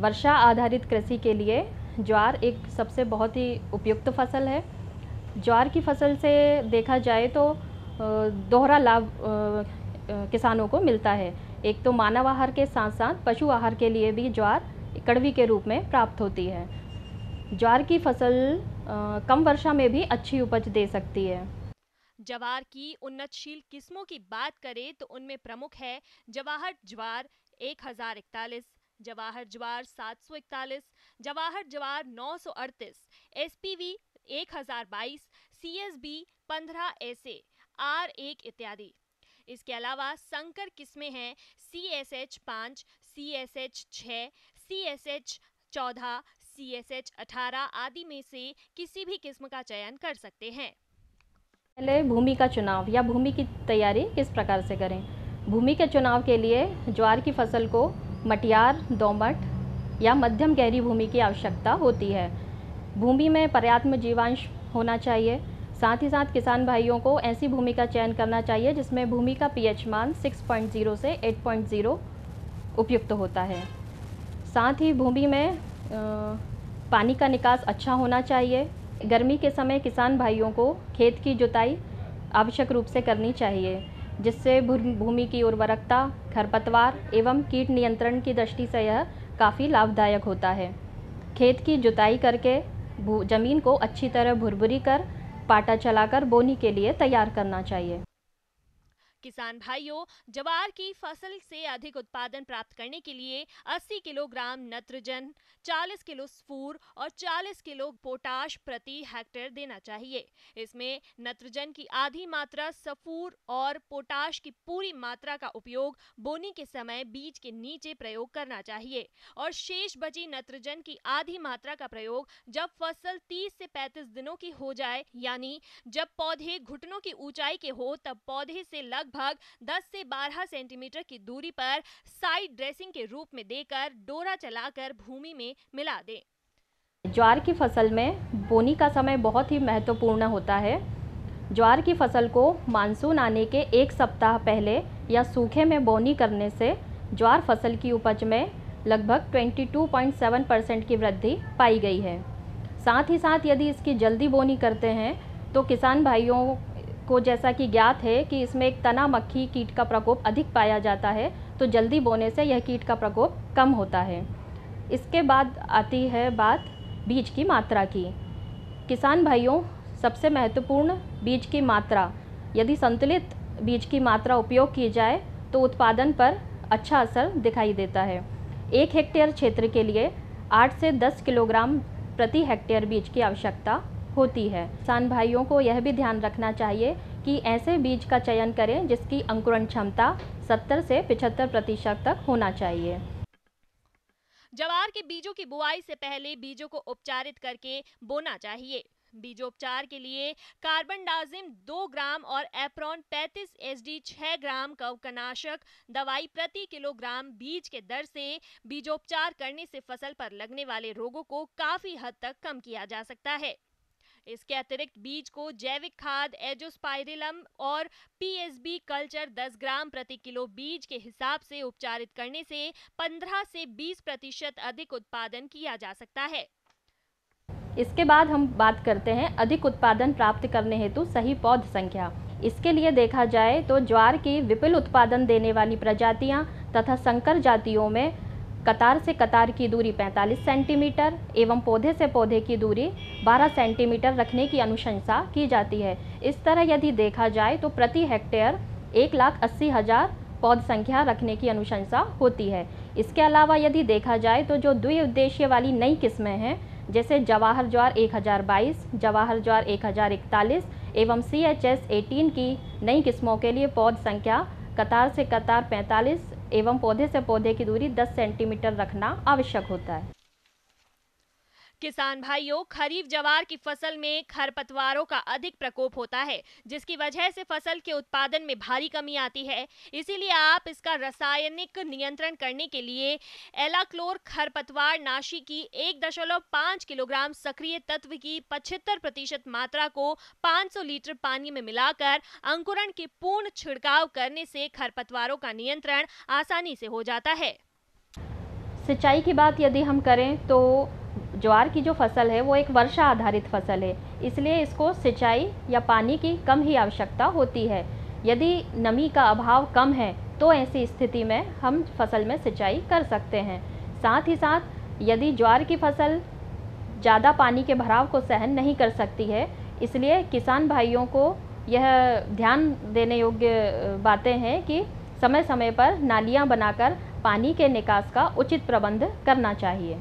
वर्षा आधारित कृषि के लिए ज्वार एक सबसे बहुत ही उपयुक्त फसल है। ज्वार की फसल से देखा जाए तो दोहरा लाभ किसानों को मिलता है। एक तो मानव आहार के साथ साथ पशु आहार के लिए भी ज्वार कड़वी के रूप में प्राप्त होती है। ज्वार की फसल कम वर्षा में भी अच्छी उपज दे सकती है। ज्वार की उन्नतशील किस्मों की बात करें तो उनमें प्रमुख है जवाहर ज्वार 1041, जवाहर ज्वार 741, जवाहर ज्वार 938, एसपीवी 1022, सीएसबी 15 ऐसे R1 इत्यादि। इसके अलावा संकर किस्में हैं CSH5, CSH6, CSH14, CSH18 आदि में से किसी भी किस्म का चयन कर सकते हैं। पहले भूमि का चुनाव या भूमि की तैयारी किस प्रकार से करें। भूमि के चुनाव के लिए ज्वार की फसल को मटियार, दोमट या मध्यम गहरी भूमि की आवश्यकता होती है। भूमि में पर्याप्त जीवांश होना चाहिए। साथ ही साथ किसान भाइयों को ऐसी भूमि का चयन करना चाहिए जिसमें भूमि का पीएच मान 6.0 से 8.0 उपयुक्त होता है। साथ ही भूमि में पानी का निकास अच्छा होना चाहिए। गर्मी के समय किसान भाइयों को खेत की जुताई आवश्यक रूप से करनी चाहिए, जिससे भूमि की उर्वरकता, खरपतवार एवं कीट नियंत्रण की दृष्टि से यह काफ़ी लाभदायक होता है। खेत की जुताई करके ज़मीन को अच्छी तरह भुरभुरी कर पाटा चलाकर बोनी के लिए तैयार करना चाहिए। किसान भाइयों, ज्वार की फसल से अधिक उत्पादन प्राप्त करने के लिए 80 किलोग्राम नत्रजन, 40 किलो स्फूर और 40 किलो पोटाश प्रति हेक्टेयर देना चाहिए। इसमें नत्रजन की आधी मात्रा, स्फूर और पोटाश की पूरी मात्रा का उपयोग बोनी के समय बीज के नीचे प्रयोग करना चाहिए और शेष बची नत्रजन की आधी मात्रा का प्रयोग जब फसल 30 से 35 दिनों की हो जाए, यानी जब पौधे घुटनों की ऊंचाई के हो, तब पौधे से लगभग 10 से 12 सेंटीमीटर की दूरी पर साइड ड्रेसिंग के रूप में देकर डोरा चलाकर भूमि में मिला दें। ज्वार की फसल में बोनी का समय बहुत ही महत्वपूर्ण होता है। ज्वार की फसल को मानसून आने के एक सप्ताह पहले या सूखे में बोनी करने से ज्वार फसल की उपज में लगभग 22.7% की वृद्धि पाई गई है। साथ ही साथ यदि इसकी जल्दी बोनी करते हैं तो किसान भाइयों को जैसा कि ज्ञात है कि इसमें एक तना मक्खी कीट का प्रकोप अधिक पाया जाता है, तो जल्दी बोने से यह कीट का प्रकोप कम होता है। इसके बाद आती है बात बीज की मात्रा की। किसान भाइयों, सबसे महत्वपूर्ण बीज की मात्रा। यदि संतुलित बीज की मात्रा उपयोग की जाए तो उत्पादन पर अच्छा असर दिखाई देता है। 1 हेक्टेयर क्षेत्र के लिए 8 से 10 किलोग्राम प्रति हेक्टेयर बीज की आवश्यकता होती है। किसान भाइयों को यह भी ध्यान रखना चाहिए कि ऐसे बीज का चयन करें जिसकी अंकुरण क्षमता 70 से 75% तक होना चाहिए। ज्वार के बीजों की बुआई से पहले बीजों को उपचारित करके बोना चाहिए। बीजोपचार के लिए कार्बनडाजिम 2 ग्राम और एप्रॉन 35 एसडी 6 ग्राम कवकनाशक दवाई प्रति किलोग्राम बीज के दर से बीजोपचार करने से फसल पर लगने वाले रोगों को काफी हद तक कम किया जा सकता है। इसके अतिरिक्त बीज को जैविक खाद एजोस्पाइरिलम और पीएसबी कल्चर 10 ग्राम प्रति किलो बीज के हिसाब से उपचारित करने से 15 से 20% अधिक उत्पादन किया जा सकता है। इसके बाद हम बात करते हैं अधिक उत्पादन प्राप्त करने हेतु सही पौध संख्या। इसके लिए देखा जाए तो ज्वार की विपुल उत्पादन देने वाली प्रजातियां तथा संकर जातियों में कतार से कतार की दूरी 45 सेंटीमीटर एवं पौधे से पौधे की दूरी 12 सेंटीमीटर रखने की अनुशंसा की जाती है। इस तरह यदि देखा जाए तो प्रति हेक्टेयर 1,80,000 पौध संख्या रखने की अनुशंसा होती है। इसके अलावा यदि देखा जाए तो जो द्विउद्देशीय वाली नई किस्में हैं, जैसे जवाहर ज्वार 1022, जवाहर ज्वार 1041 एवं CHS 18 की नई किस्मों के लिए पौध संख्या कतार से कतार 45 एवं पौधे से पौधे की दूरी 10 सेंटीमीटर रखना आवश्यक होता है। किसान भाइयों, खरीफ ज्वार की फसल में खरपतवारों का अधिक प्रकोप होता है, जिसकी वजह से फसल के उत्पादन में भारी कमी आती है। इसीलिए आप इसका रासायनिक नियंत्रण करने के लिए एलाक्लोर खरपतवार नाशी की 1.5 किलोग्राम सक्रिय तत्व की 75% मात्रा को 500 लीटर पानी में मिलाकर अंकुरण के पूर्ण छिड़काव करने से खरपतवारों का नियंत्रण आसानी से हो जाता है। सिंचाई की बात यदि हम करें तो ज्वार की जो फसल है वो एक वर्षा आधारित फसल है, इसलिए इसको सिंचाई या पानी की कम ही आवश्यकता होती है। यदि नमी का अभाव कम है तो ऐसी स्थिति में हम फसल में सिंचाई कर सकते हैं। साथ ही साथ यदि ज्वार की फसल ज़्यादा पानी के भराव को सहन नहीं कर सकती है, इसलिए किसान भाइयों को यह ध्यान देने योग्य बातें हैं कि समय समय पर नालियाँ बनाकर पानी के निकास का उचित प्रबंध करना चाहिए।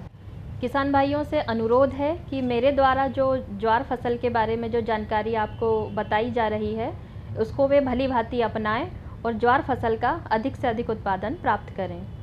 किसान भाइयों से अनुरोध है कि मेरे द्वारा जो ज्वार फसल के बारे में जो जानकारी आपको बताई जा रही है उसको वे भली भांति अपनाएं और ज्वार फसल का अधिक से अधिक उत्पादन प्राप्त करें।